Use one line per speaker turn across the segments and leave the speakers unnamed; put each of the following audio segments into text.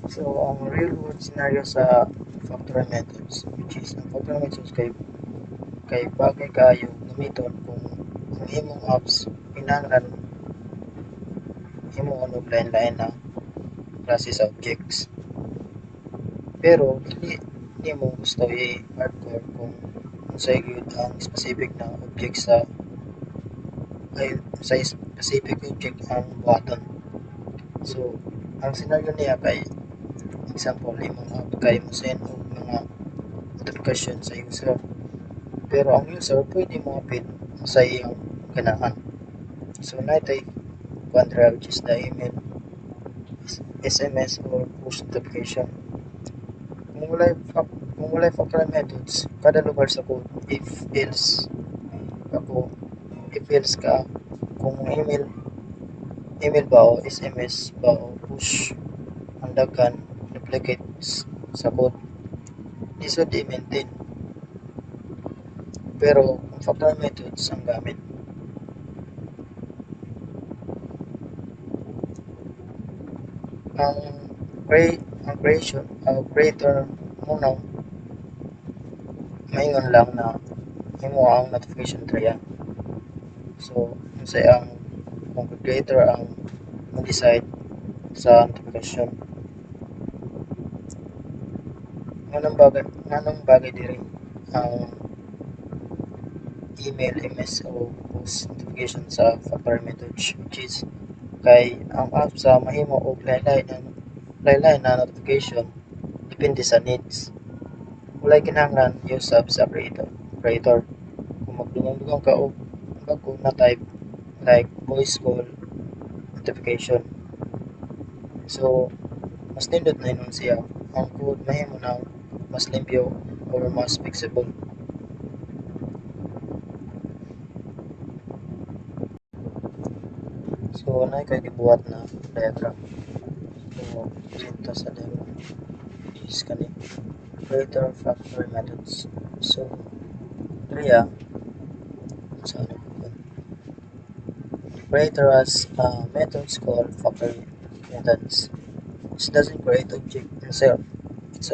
So, ang real world scenario sa factory methods, which is ang factory methods kay bagay kaayo gamiton kung ang imong apps pinanglan himo og lain-lain na klase sa objects. Pero dili nimo gusto i-hardcore kung unsay gyud ang specific na object sa specific object ang buhaton. So, ang scenario niya kay example imong app kay mo send og mga notification sa user. Pero ang user pwede mo apil sa iyang ganahan. So, natay kontra which is the email, SMS or push notification. Kung walay factory methods, kada lugar sa code, if else ako, if else ka, kung email ba o SMS ba o push ang daghan duplicates sa code, this would i-maintain. Pero kung factory methods ang gamit, ang creator muna maingon lang na himo ang notification triya. So, unsay ang kung creator ang mag-decide sa notification. Nganong bagay diri ang email, MS o post notification sa factory methods, which is kay ang app sa mahimo og lain-lain na notification depende sa needs. Walay kinahanglan usab sa creator. Kung magdungong-dungong ka og bago na type like voice call notification. So, mas nindot na inon siya. Ang code mahimo na mas limpyo or mas flexible. So, na kay gibuhat na diagram. So, dito sa diagram is kani creator factory methods. So, Drea, sa ano po creator has methods called factory methods, which doesn't create object itself. It's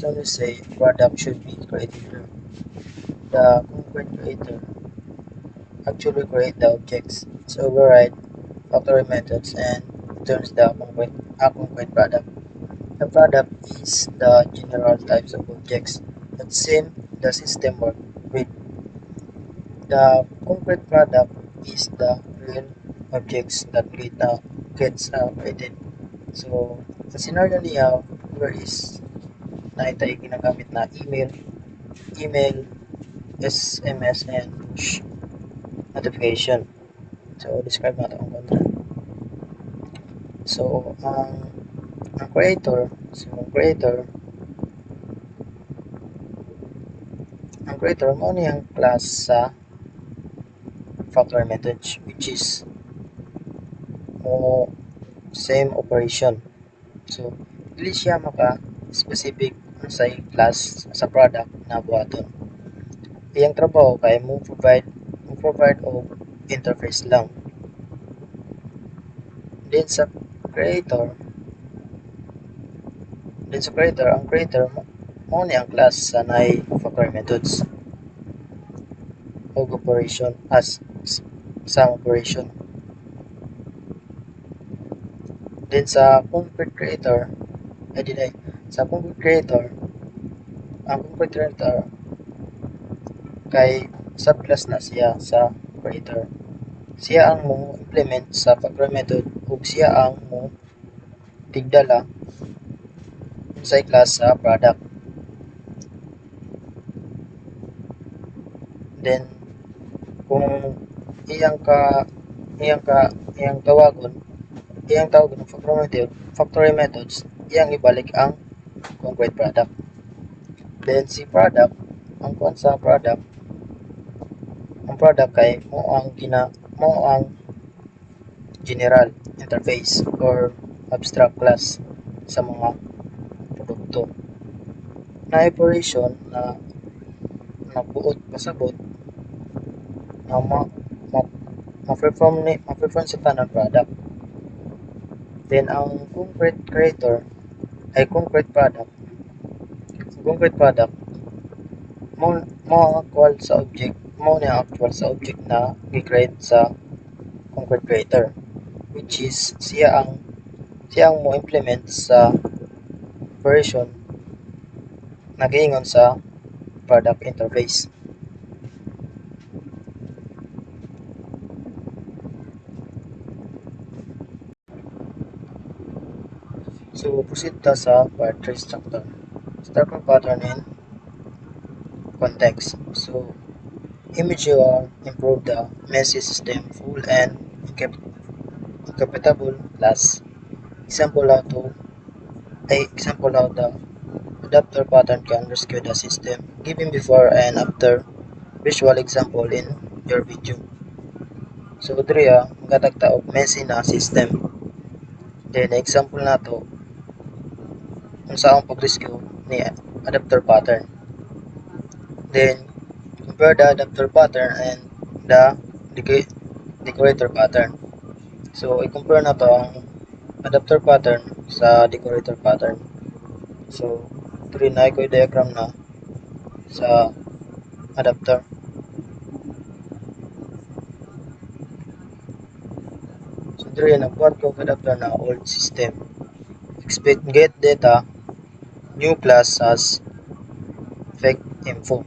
only say product should be created here. The concrete creator actually create the objects. So override factory methods and returns the concrete product. The product is the general types of objects that the system work with. The concrete product is the real objects that gets created. So, sa scenario niya, where is naitay ginagamit na email, SMS, and push notification. So, describe natin ang kontra. So, ang creator mo niyang class sa factory methods, which is mo same operation. So, dili siya maka specific sa class sa product na buhaton. Iyang trabaho kay mo provide og interface lang. Din sa creator, ang creator mo ni ang class sa nay factory methods og operation as some operation. Then sa concrete creator, ang concrete creator kay subclass na siya sa creator. Siya ang mo implement sa factory method ug siya ang mo tigdala sa class sa product. Then kung iyang tawagon ng factory methods, iyang ibalik ang concrete product. Then si product, ang product kay mo ang general interface or abstract class sa mga produkto. Na operation na magbuot pasabot na ma-perform sa tanang product. Then ang concrete creator ay concrete product mo mo ang actual sa object mo na ang actual sa object na gi-create sa concrete creator, which is siya ang mo implement sa version na giingon sa product interface. So proceed ta sa part 3 structure. Structure pattern in context. So immature improve the messy system full and incompatible class. Example how the adapter pattern can rescue the system. Given before and after visual example in your video. So diri magatagta og messy na system. Then example nato kung saan pag-rescue ni adapter pattern. Then compare the adapter pattern and the decorator pattern. So i-compare na to ang adapter pattern sa decorator pattern. So diri na ko diagram na sa adapter. So diri nagbuhat ko adapter na old system. Expect get data new class as fake info.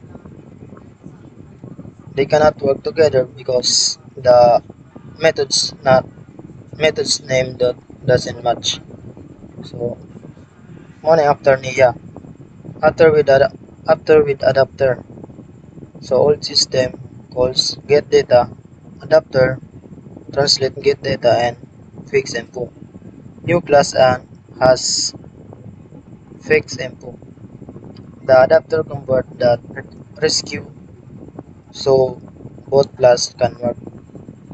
They cannot work together because the methods name that doesn't match. So mo na after niya. After with adapter. So old system calls get data, adapter translate get data and fix info. New class and has fix info. The adapter convert that rescue so both class can work.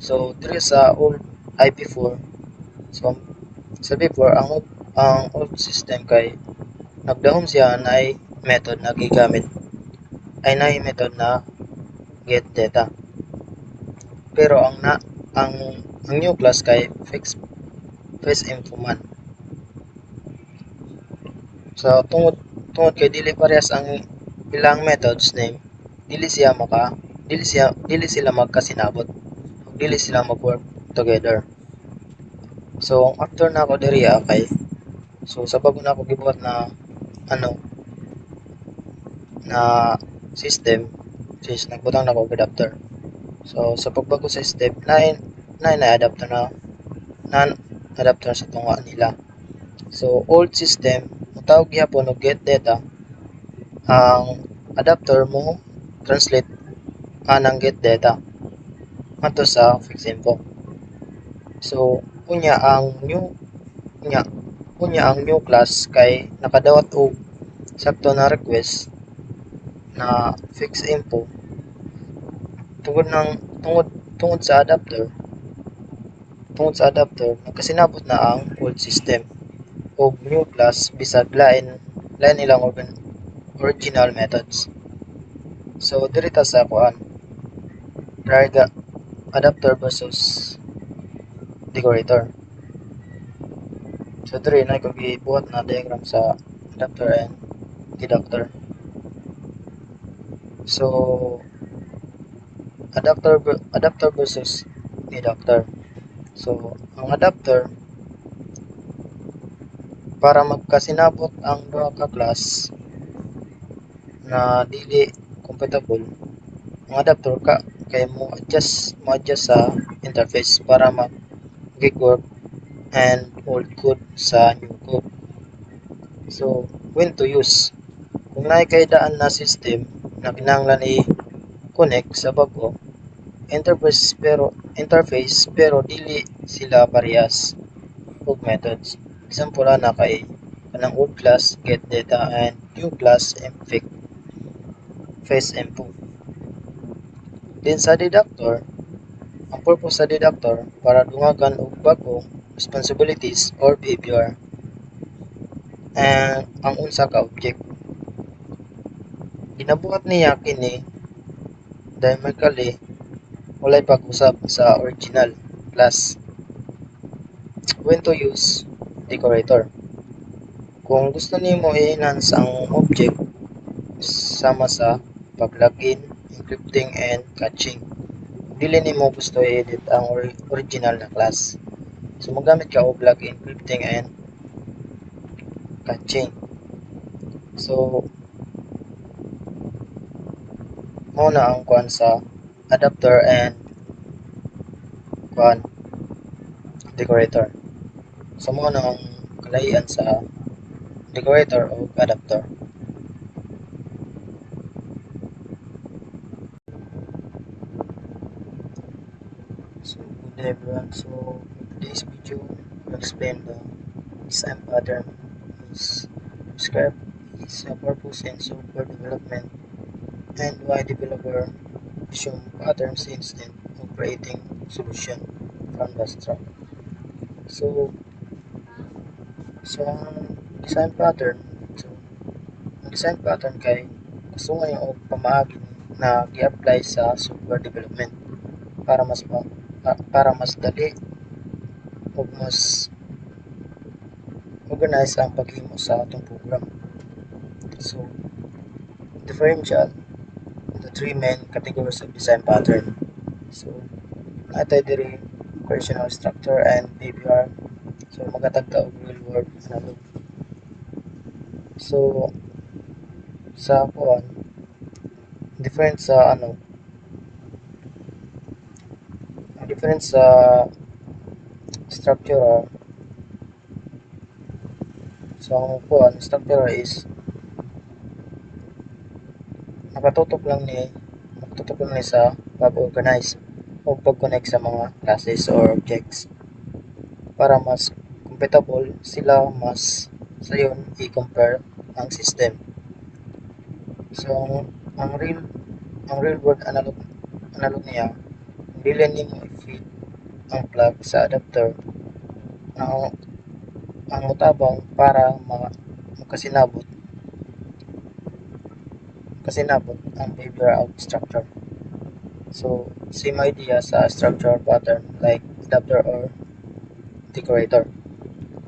So there is a old IP4. So sa before ang old system kay nagdahom siya na ay method na gigamit ay na method na get data. Pero ang new class kay fix info man. So tungod kay dili parehas ang ilang methods name, dili sila magkasinabot. Dili sila mag-work together. So after na ako diri kay so sa bago na ako gibuhat na na system since nagbutang na ako og adapter. So sa pagbago sa step na adapter na adapter sa tunga nila. So old system mutawag gyapon og get data, ang adapter mo translate anang get data ato sa fix info. So unya ang new class kay nakadawat og sakto na request na fix info tungod sa adapter nagkasinabot na ang old system og new class bisag lain ilang original methods. So diri ta sa kuan adapter versus decorator. So diri na ko gibuhat na diagram sa adapter and deductor. So adapter versus deductor. So ang adapter para magkasinabot ang duha ka class na dili compatible, ang adapter kay mo adjust sa interface para mag-work and old code sa new code. So when to use, kung naay kay daan na system na kinahanglan i-connect sa bag-o interface pero dili sila parehas og methods. Example na kay kanang old class get data and new class face info. Then sa deductor, ang purpose sa deductor para dungagan og bag-o responsibilities or behavior and ang unsa ka object. Ginabuhat niya kini dynamically walay pag-usab sa original class. When to use decorator. Kung gusto nimo i-enhance ang object sama sa pag-login, encrypting, and caching. Dili nimo gusto i-edit ang original na class. So magamit ka og login, encrypting, and caching. So mao na ang kuan sa adapter and kuan decorator. So mao na ang kalahian sa decorator o adapter. So good day everyone. So in today's video, I'll explain the design pattern is describe its purpose in software development and why developer assume patterns instead of creating solution from the start. So ang design pattern, so ang design pattern kay kasungan yung pamaagi na gi-apply sa software development para mas dali ug mas organize ang paghimo sa atong program. So differential the three main categories of design pattern. So natay diri operational structure and behavior. So magatag ta og real world analog. So sa kuan different sa ang difference sa structure. So ang kuan structure is nakatutok lang ni sa pag-organize o pag-connect sa mga classes or objects para mas compatible sila mas sayon i-compare ang system. So ang real ang real world analog niya dili nimo i-fit ang plug sa adapter ang mutabang para makasinabot ang behavioral structure. So same idea sa structure pattern like adapter or decorator.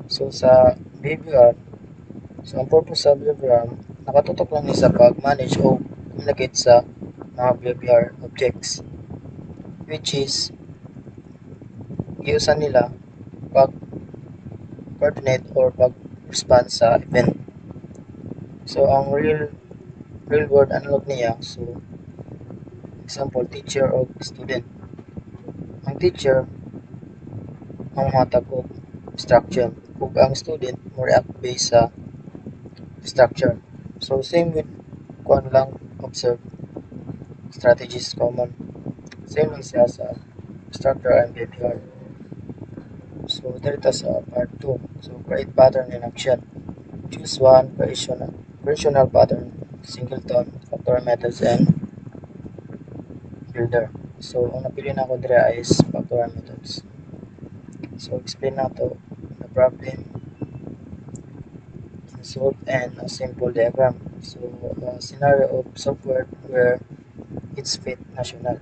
So sa behavioral, so ang purpose sa behavioral nakatutok lang ni sa pag-manage o communicate sa mga behavioral objects which is giusan nila pag coordinate or pag-respond sa event. So ang real world analog niya, so example teacher o student. Ang teacher ang matag og instruction ug ang student mo react based sa structure. So same with kuan lang observe strategies common. Same lang siya sa structure and behavior. So dito sa part 2. So create pattern in action. Choose one creational pattern, singleton, factorial methods, and builder. So ang napili na ko dira is factorial methods. So explain na to the problem, solve, and a simple diagram. So a scenario of software where it's fit natural.